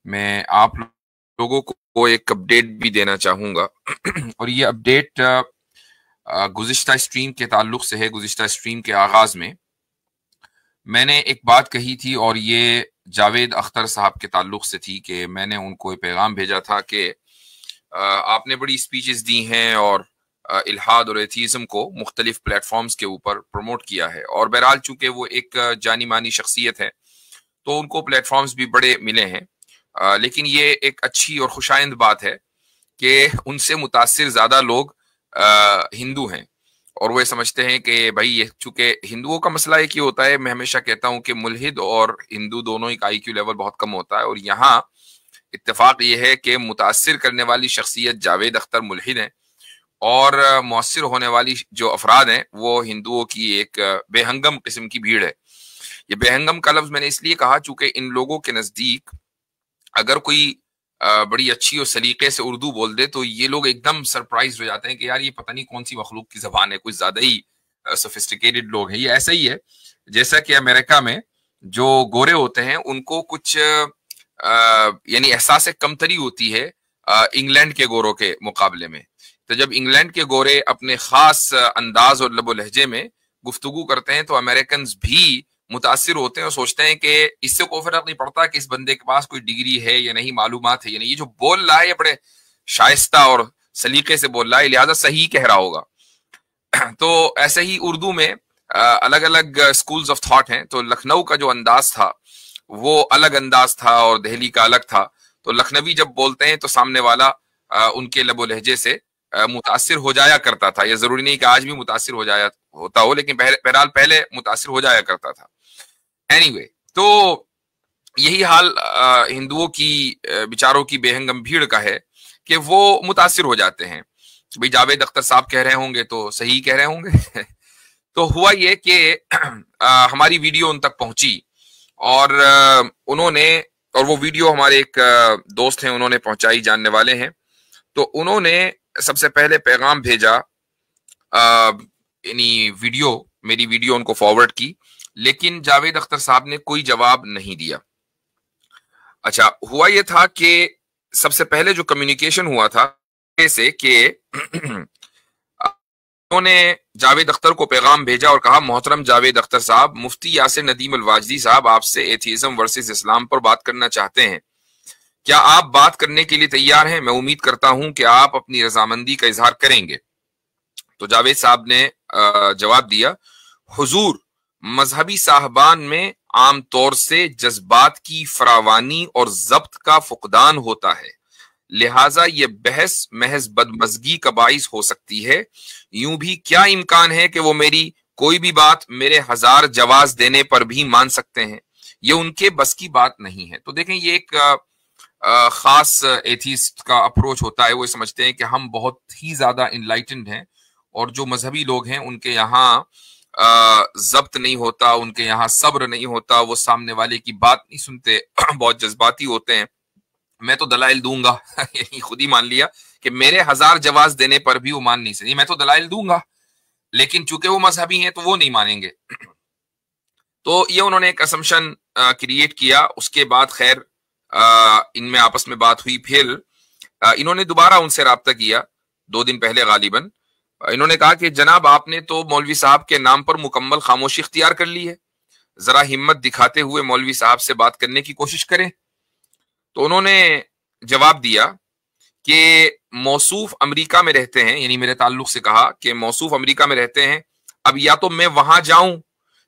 मैं आप लोगों को एक अपडेट भी देना चाहूँगा और ये अपडेट गुज़िश्ता स्ट्रीम के ताल्लुक से है। गुज़िश्ता स्ट्रीम के आगाज़ में मैंने एक बात कही थी और ये जावेद अख्तर साहब के ताल्लुक से थी कि मैंने उनको एक पैगाम भेजा था कि आपने बड़ी स्पीचेस दी हैं और इल्हाद और एथीज़म को मुख्तलिफ प्लेटफॉर्म्स के ऊपर प्रमोट किया है, और बहरहाल चूंकि वो एक जानी मानी शख्सियत है तो उनको प्लेटफॉर्म्स भी बड़े मिले हैं। लेकिन ये एक अच्छी और खुशाइंद बात है कि उनसे मुतासिर ज़्यादा लोग हिंदू हैं, और वो ये समझते हैं कि भाई ये चूंकि हिंदुओं का मसला एक ही होता है। मैं हमेशा कहता हूँ कि मुल्हिद और हिंदू दोनों ही का IQ लेवल बहुत कम होता है, और यहाँ इत्तेफाक ये है कि मुतासिर करने वाली शख्सियत जावेद अख्तर मुल्हिद हैं और मुअस्सिर होने वाली जो अफराद हैं वो हिंदुओं की एक बेहंगम किस्म की भीड़ है। ये बेहंगम का लफ्ज मैंने इसलिए कहा चूंकि इन लोगों के नजदीक अगर कोई बड़ी अच्छी और सलीके से उर्दू बोल दे तो ये लोग एकदम सरप्राइज हो जाते हैं कि यार ये पता नहीं कौन सी मखलूक की जबान है, कुछ ज्यादा ही सोफिस्टिकेटेड लोग हैं। ये ऐसा ही है जैसा कि अमेरिका में जो गोरे होते हैं उनको कुछ यानी एहसास कमतरी होती है इंग्लैंड के गोरों के मुकाबले में। तो जब इंग्लैंड के गोरे अपने खास अंदाज और लबो लहजे में गुफ्तगू करते हैं तो अमेरिकन भी मुतासिर होते हैं और सोचते हैं कि इससे कोई फर्क नहीं पड़ता कि इस बंदे के पास कोई डिग्री है या नहीं, मालूमात है या नहीं, ये जो बोल रहा है ये बड़े शाइस्ता और सलीके से बोल रहा है, लिहाजा सही कह रहा होगा। तो ऐसे ही उर्दू में अलग अलग स्कूल्स ऑफ थॉट हैं। तो लखनऊ का जो अंदाज था वो अलग अंदाज था और दिल्ली का अलग था। तो लखनवी जब बोलते हैं तो सामने वाला उनके लबो लहजे से मुतासिर हो जाया करता था। यह जरूरी नहीं कि आज भी मुतासिर हो जाया होता हो, लेकिन बहरहाल पहले मुतासिर हो जाया करता था। एनीवे, तो यही हाल हिंदुओं की विचारों की बेहंगम भीड़ का है कि वो मुतासिर हो जाते हैं। भाई जावेद अख्तर साहब कह रहे होंगे तो सही कह रहे होंगे। तो हुआ ये कि हमारी वीडियो उन तक पहुंची और उन्होंने, और वो वीडियो हमारे एक दोस्त हैं उन्होंने पहुंचाई, जानने वाले हैं। तो उन्होंने सबसे पहले पैगाम भेजा, यानी मेरी वीडियो उनको फॉरवर्ड की, लेकिन जावेद अख्तर साहब ने कोई जवाब नहीं दिया। अच्छा, हुआ यह था कि सबसे पहले जो कम्युनिकेशन हुआ था से कि उन्होंने जावेद अख्तर को पैगाम भेजा और कहा, मोहतरम जावेद अख्तर साहब, मुफ्ती यासिर नदीम अल-वाजदी साहब आपसे एथीज़म वर्सेस इस्लाम पर बात करना चाहते हैं। क्या आप बात करने के लिए तैयार हैं? मैं उम्मीद करता हूं कि आप अपनी रजामंदी का इजहार करेंगे। तो जावेद साहब ने जवाब दिया, हुजूर, मजहबी साहबान में आमतौर से जज्बात की फरावानी और जब्त का फुकदान होता है, लिहाजा ये बहस महज बदमजगी का बाइस हो सकती है। यूं भी क्या इम्कान है कि वो मेरी कोई भी बात मेरे 1000 जवाज देने पर भी मान सकते हैं? ये उनके बस की बात नहीं है। तो देखें, ये एक खास एथीस्ट का अप्रोच होता है। वो समझते हैं कि हम बहुत ही ज्यादा इनलाइटेंड हैं और जो मजहबी लोग हैं उनके यहाँ जब्त नहीं होता, उनके यहाँ सब्र नहीं होता, वो सामने वाले की बात नहीं सुनते, बहुत जज्बाती होते हैं। मैं तो दलाइल दूंगा। खुद ही मान लिया कि मेरे 1000 जवाज देने पर भी वो मान नहीं सके। मैं तो दलाइल दूंगा लेकिन चूंकि वो मजहबी हैं तो वो नहीं मानेंगे। तो ये उन्होंने एक असम्पशन क्रिएट किया। उसके बाद खैर इनमें आपस में बात हुई। फिर इन्होंने दोबारा उनसे राब्ता किया 2 दिन पहले गालिबन। इन्होंने कहा कि जनाब, आपने तो मौलवी साहब के नाम पर मुकम्मल खामोशी इख्तियार कर ली है, जरा हिम्मत दिखाते हुए मौलवी साहब से बात करने की कोशिश करें। तो उन्होंने जवाब दिया कि मौसूफ अमेरिका में रहते हैं, यानी मेरे ताल्लुक से कहा कि मौसूफ अमेरिका में रहते हैं, अब या तो मैं वहां जाऊं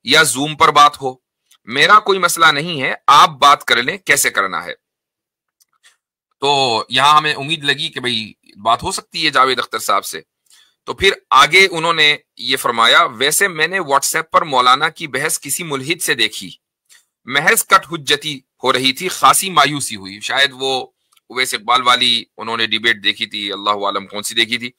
या जूम पर बात हो, मेरा कोई मसला नहीं है, आप बात कर लें, कैसे करना है। तो यहां हमें उम्मीद लगी कि भाई बात हो सकती है जावेद अख्तर साहब से। तो फिर आगे उन्होंने ये फरमाया, वैसे मैंने व्हाट्सएप पर मौलाना की बहस किसी मुल्हिद से देखी, महज कट हुज्जती हो रही थी, खासी मायूसी हुई। शायद वो उवैस इकबाल वाली उन्होंने डिबेट देखी थी, अल्लाह आलम कौन सी देखी थी।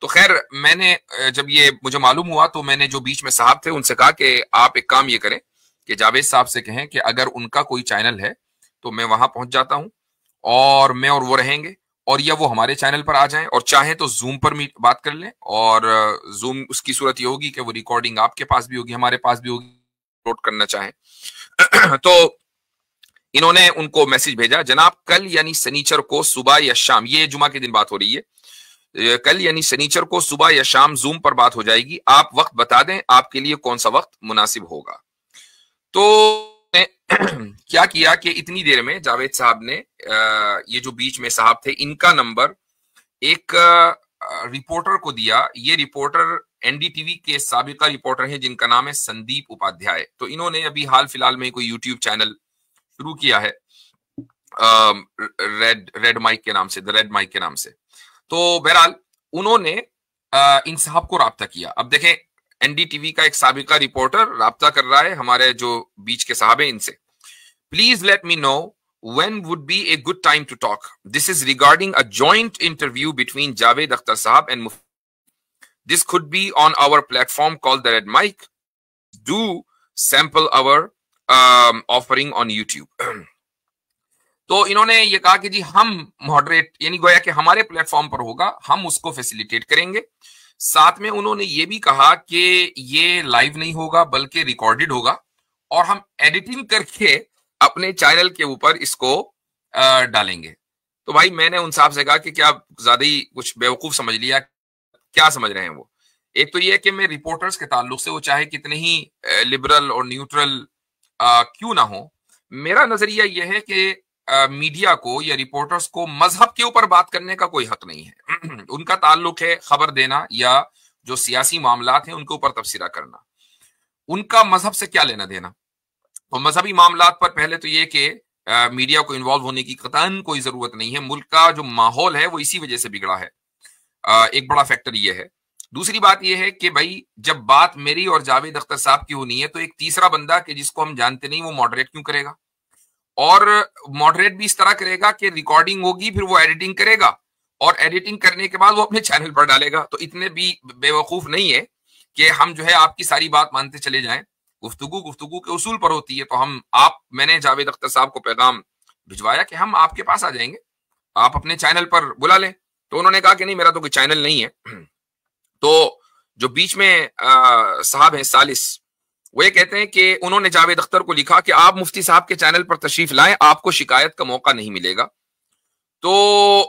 तो खैर मैंने जब ये मुझे मालूम हुआ तो मैंने जो बीच में साहब थे उनसे कहा कि आप एक काम ये करें कि जावेद साहब से कहें कि अगर उनका कोई चैनल है तो मैं वहां पहुंच जाता हूं और मैं और वो रहेंगे, और या वो हमारे चैनल पर आ जाएं, और चाहे तो जूम पर बात कर लें। और जूम उसकी सूरत ये होगी कि वो रिकॉर्डिंग आपके पास भी होगी, हमारे पास भी होगी, अपलोड करना चाहें। तो इन्होंने उनको मैसेज भेजा, जनाब कल यानी शनिचर को सुबह या शाम, ये जुमा के दिन बात हो रही है, कल यानी शनिचर को सुबह या शाम जूम पर बात हो जाएगी, आप वक्त बता दें आपके लिए कौन सा वक्त मुनासिब होगा। तो क्या किया कि इतनी देर में जावेद साहब ने ये जो बीच में साहब थे इनका नंबर एक रिपोर्टर को दिया। ये रिपोर्टर एनडीटीवी के साबिका रिपोर्टर हैं जिनका नाम है संदीप उपाध्याय। तो इन्होंने अभी हाल फिलहाल में कोई यूट्यूब चैनल शुरू किया है रेड माइक के नाम से, द रेड माइक के नाम से। तो बहरहाल उन्होंने इन साहब को राब्ता किया। अब देखें एनडीटीवी का एक साबिका रिपोर्टर राब्ता कर रहा है हमारे जो बीच के साहब हैं इनसे। Please let me know when would be a good time to talk. This is regarding a joint interview between Javed Akhtar Sahab and Mufti. This could be on our platform called the Red Mic. Do sample our offering on YouTube. तो इन्होंने ये कहा कि जी हम moderate, यानी गोया कि हमारे प्लेटफॉर्म पर होगा, हम उसको फैसिलिटेट करेंगे। साथ में उन्होंने ये भी कहा कि ये लाइव नहीं होगा बल्कि रिकॉर्डेड होगा और हम एडिटिंग करके अपने चैनल के ऊपर इसको डालेंगे। तो भाई मैंने उन साहब से कहा कि क्या ज्यादा ही कुछ बेवकूफ समझ लिया, क्या समझ रहे हैं वो। एक तो ये कि मैं रिपोर्टर्स के ताल्लुक से वो चाहे कितने ही लिबरल और न्यूट्रल क्यों ना हो, मेरा नजरिया यह है कि मीडिया को या रिपोर्टर्स को मजहब के ऊपर बात करने का कोई हक नहीं है। उनका ताल्लुक है खबर देना या जो सियासी मामलात हैं उनके ऊपर तबसरा करना, उनका मजहब से क्या लेना देना। तो मजहबी मामलात पर पहले तो ये कि मीडिया को इन्वॉल्व होने की कतई कोई जरूरत नहीं है। मुल्क का जो माहौल है वो इसी वजह से बिगड़ा है, एक बड़ा फैक्टर ये है। दूसरी बात यह है कि भाई जब बात मेरी और जावेद अख्तर साहब की होनी है तो एक तीसरा बंदा कि जिसको हम जानते नहीं वो मॉडरेट क्यों करेगा, और मॉडरेट भी इस तरह करेगा कि रिकॉर्डिंग होगी फिर वो एडिटिंग करेगा और एडिटिंग करने के बाद वो अपने चैनल पर डालेगा। तो इतने भी बेवकूफ नहीं है कि हम जो है आपकी सारी बात मानते चले जाएं। गुफ्तगू के उसूल पर होती है। तो मैंने जावेद अख्तर साहब को पैगाम भिजवाया कि हम आपके पास आ जाएंगे, आप अपने चैनल पर बुला लें। तो उन्होंने कहा कि नहीं मेरा तो कोई चैनल नहीं है। तो जो बीच में साहब हैं सालिस, वो ये कहते हैं कि उन्होंने जावेद अख्तर को लिखा कि आप मुफ्ती साहब के चैनल पर तशरीफ लाएं, आपको शिकायत का मौका नहीं मिलेगा। तो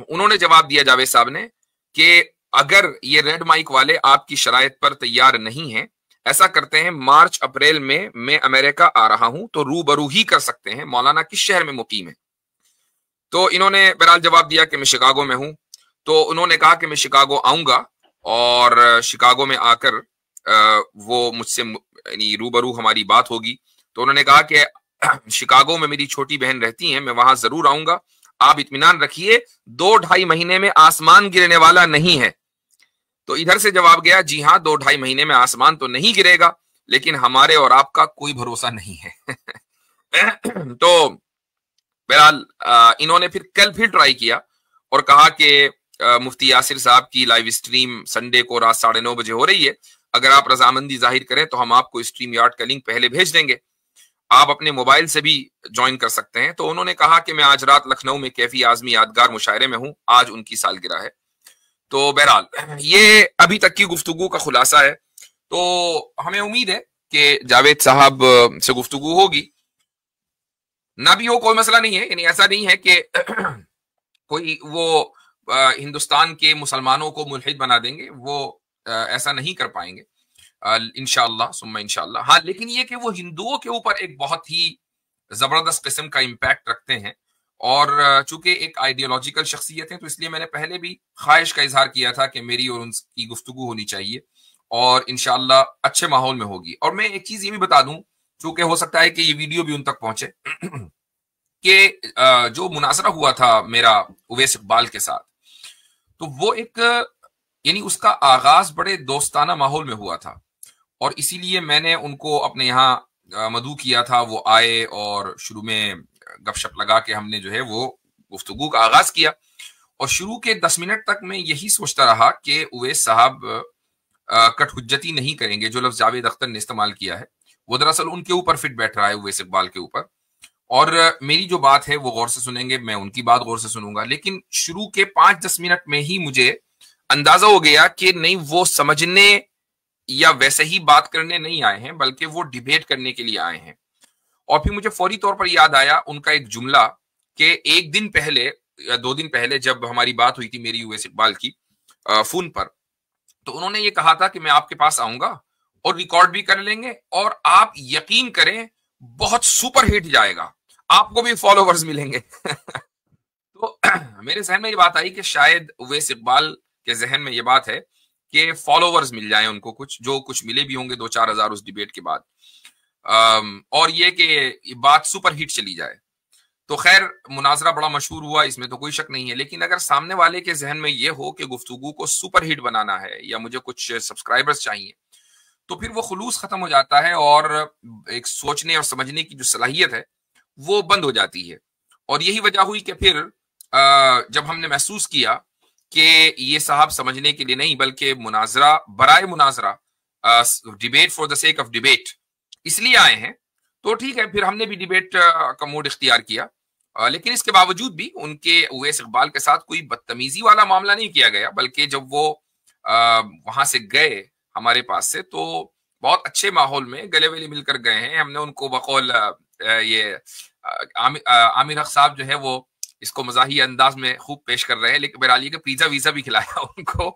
उन्होंने जवाब दिया जावेद साहब ने कि अगर ये रेड माइक वाले आपकी शराइत पर तैयार नहीं है, ऐसा करते हैं मार्च अप्रैल में मैं अमेरिका आ रहा हूं तो रूबरू ही कर सकते हैं, मौलाना किस शहर में मुकीम है। तो इन्होंने बहरहाल जवाब दिया कि मैं शिकागो में हूं। तो उन्होंने कहा कि मैं शिकागो आऊंगा और शिकागो में आकर वो मुझसे यानी रूबरू हमारी बात होगी। तो उन्होंने कहा कि शिकागो में मेरी छोटी बहन रहती है, मैं वहां जरूर आऊंगा, आप इत्मीनान रखिए, 2-2.5 महीने में आसमान गिरने वाला नहीं है। तो इधर से जवाब गया, जी हाँ 2-2.5 महीने में आसमान तो नहीं गिरेगा, लेकिन हमारे और आपका कोई भरोसा नहीं है। तो बहरहाल इन्होंने कल फिर ट्राई किया और कहा कि मुफ्ती यासिर साहब की लाइव स्ट्रीम संडे को रात 9:30 बजे हो रही है, अगर आप रजामंदी जाहिर करें तो हम आपको स्ट्रीम यार्ड का लिंक पहले भेज देंगे, आप अपने मोबाइल से भी ज्वाइन कर सकते हैं। तो उन्होंने कहा कि मैं आज रात लखनऊ में कैफी आजमी यादगार मुशायरे में हूं, आज उनकी सालगिरह है। तो बहरहाल ये अभी तक की गुफ्तगू का खुलासा है। तो हमें उम्मीद है कि जावेद साहब से गुफ्तगू होगी, ना भी हो कोई मसला नहीं है। यानी ऐसा नहीं है कि कोई वो हिंदुस्तान के मुसलमानों को मुल्हिद बना देंगे, वो ऐसा नहीं कर पाएंगे इंशाअल्लाह सुम्मा इंशाअल्लाह। हाँ, लेकिन ये कि वो हिंदुओं के ऊपर एक बहुत ही जबरदस्त किस्म का इम्पैक्ट रखते हैं और चूंकि एक आइडियोलॉजिकल शख्सियत है तो इसलिए मैंने पहले भी ख्वाहिश का इजहार किया था कि मेरी और उनकी गुफ्तगू होनी चाहिए और इंशाअल्लाह अच्छे माहौल में होगी। और मैं एक चीज ये भी बता दूं, चूंकि हो सकता है कि ये वीडियो भी उन तक पहुंचे, कि जो मुनाजरा हुआ था मेरा उवैस इकबाल के साथ, तो वो एक यानी उसका आगाज बड़े दोस्ताना माहौल में हुआ था और इसीलिए मैंने उनको अपने यहाँ मदऊ किया था। वो आए और शुरू में गपशप लगा के हमने जो है वो गुफ्तगू का आगाज किया और शुरू के 10 मिनट तक मैं यही सोचता रहा कि उवैस साहब कटहुज्जती नहीं करेंगे। जो लफ्ज जावेद अख्तर ने इस्तेमाल किया है वो दरअसल उनके ऊपर फिट बैठ रहा है, उवैस इकबाल के ऊपर, और मेरी जो बात है वो गौर से सुनेंगे, मैं उनकी बात गौर से सुनूंगा। लेकिन शुरू के 5-10 मिनट में ही मुझे अंदाजा हो गया कि नहीं, वो समझने या वैसे ही बात करने नहीं आए हैं बल्कि वो डिबेट करने के लिए आए हैं। और फिर मुझे फौरी तौर पर याद आया उनका एक जुमला कि एक दिन पहले या 2 दिन पहले जब हमारी बात हुई थी मेरी उवैस इकबाल की फोन पर, तो उन्होंने ये कहा था कि मैं आपके पास आऊंगा और रिकॉर्ड भी कर लेंगे और आप यकीन करें बहुत सुपर हिट जाएगा, आपको भी फॉलोवर्स मिलेंगे। तो मेरे जहन में ये बात आई कि शायद उवैस इकबाल के जहन में ये बात है कि फॉलोवर्स मिल जाएं उनको, कुछ जो कुछ मिले भी होंगे 2-4 हजार उस डिबेट के बाद, और ये कि बात सुपर हिट चली जाए। तो खैर मुनाजरा बड़ा मशहूर हुआ, इसमें तो कोई शक नहीं है, लेकिन अगर सामने वाले के जहन में ये हो कि गुफ्तगू को सुपर हिट बनाना है या मुझे कुछ सब्सक्राइबर्स चाहिए, तो फिर वो खुलूस खत्म हो जाता है और एक सोचने और समझने की जो सलाहियत है वो बंद हो जाती है। और यही वजह हुई कि फिर जब हमने महसूस किया कि ये साहब समझने के लिए नहीं बल्कि मुनाजरा बराए मुनाजरा, debate for the sake of debate इसलिए आए हैं, तो ठीक है, फिर हमने भी डिबेट का मूड इख्तियार किया। लेकिन इसके बावजूद भी उनके उवैस इकबाल के साथ कोई बदतमीजी वाला मामला नहीं किया गया, बल्कि जब वो वहां से गए हमारे पास से तो बहुत अच्छे माहौल में गले वले मिलकर गए हैं। हमने उनको बकौल ये आमिर हक साहब जो है वो इसको मजाही अंदाज में खूब पेश कर रहे हैं, लेकिन बहरहाल ये पिज्जा वीजा भी खिलाया उनको,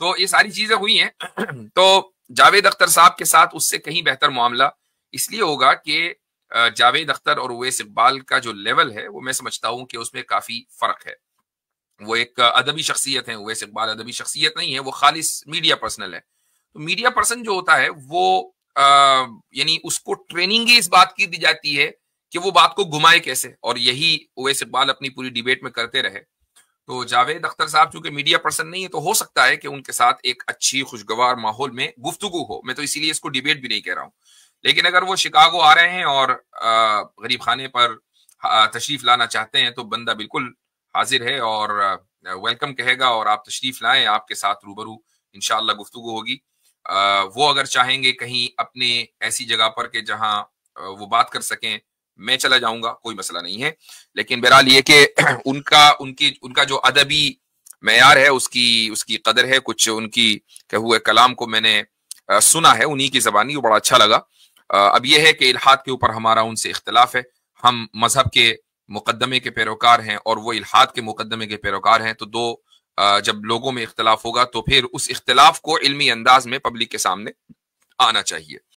तो ये सारी चीजें हुई हैं। तो जावेद अख्तर साहब के साथ उससे कहीं बेहतर मामला इसलिए होगा कि जावेद अख्तर और उवैस इकबाल का जो लेवल है वो मैं समझता हूं कि उसमें काफी फर्क है। वो एक अदबी शख्सियत है, उवैस इकबाल अदबी शख्सियत नहीं है, वो खालिस मीडिया पर्सनल है। तो मीडिया पर्सन जो होता है वो यानी उसको ट्रेनिंग ही इस बात की दी जाती है कि वो बात को घुमाए कैसे, और यही उवैस इकबाल अपनी पूरी डिबेट में करते रहे। तो जावेद अख्तर साहब चूंकि मीडिया पर्सन नहीं है तो हो सकता है कि उनके साथ एक अच्छी खुशगवार माहौल में गुफ्तगू हो, मैं तो इसीलिए इसको डिबेट भी नहीं कह रहा हूं। लेकिन अगर वो शिकागो आ रहे हैं और गरीब खाने पर तशरीफ लाना चाहते हैं तो बंदा बिल्कुल हाजिर है और वेलकम कहेगा और आप तशरीफ लाएं, आपके साथ रूबरू इंशाअल्लाह गुफ्तगू होगी। वो अगर चाहेंगे कहीं अपने ऐसी जगह पर के जहां वो बात कर सकें, मैं चला जाऊंगा, कोई मसला नहीं है। लेकिन बहरहाल ये कि उनका जो अदबी मेयार है उसकी कदर है। कुछ उनकी कहे हुए कलाम को मैंने सुना है उन्हीं की जबानी, वो बड़ा अच्छा लगा। अब यह है कि इल्हाद के ऊपर हमारा उनसे इख्तिलाफ है, हम मजहब के मुकदमे के पैरोकार हैं और वो इल्हाद के मुकदमे के पैरोकार हैं। तो दो जब लोगों में इख्तिलाफ होगा तो फिर उस इख्तिलाफ को इल्मी अंदाज में पब्लिक के सामने आना चाहिए।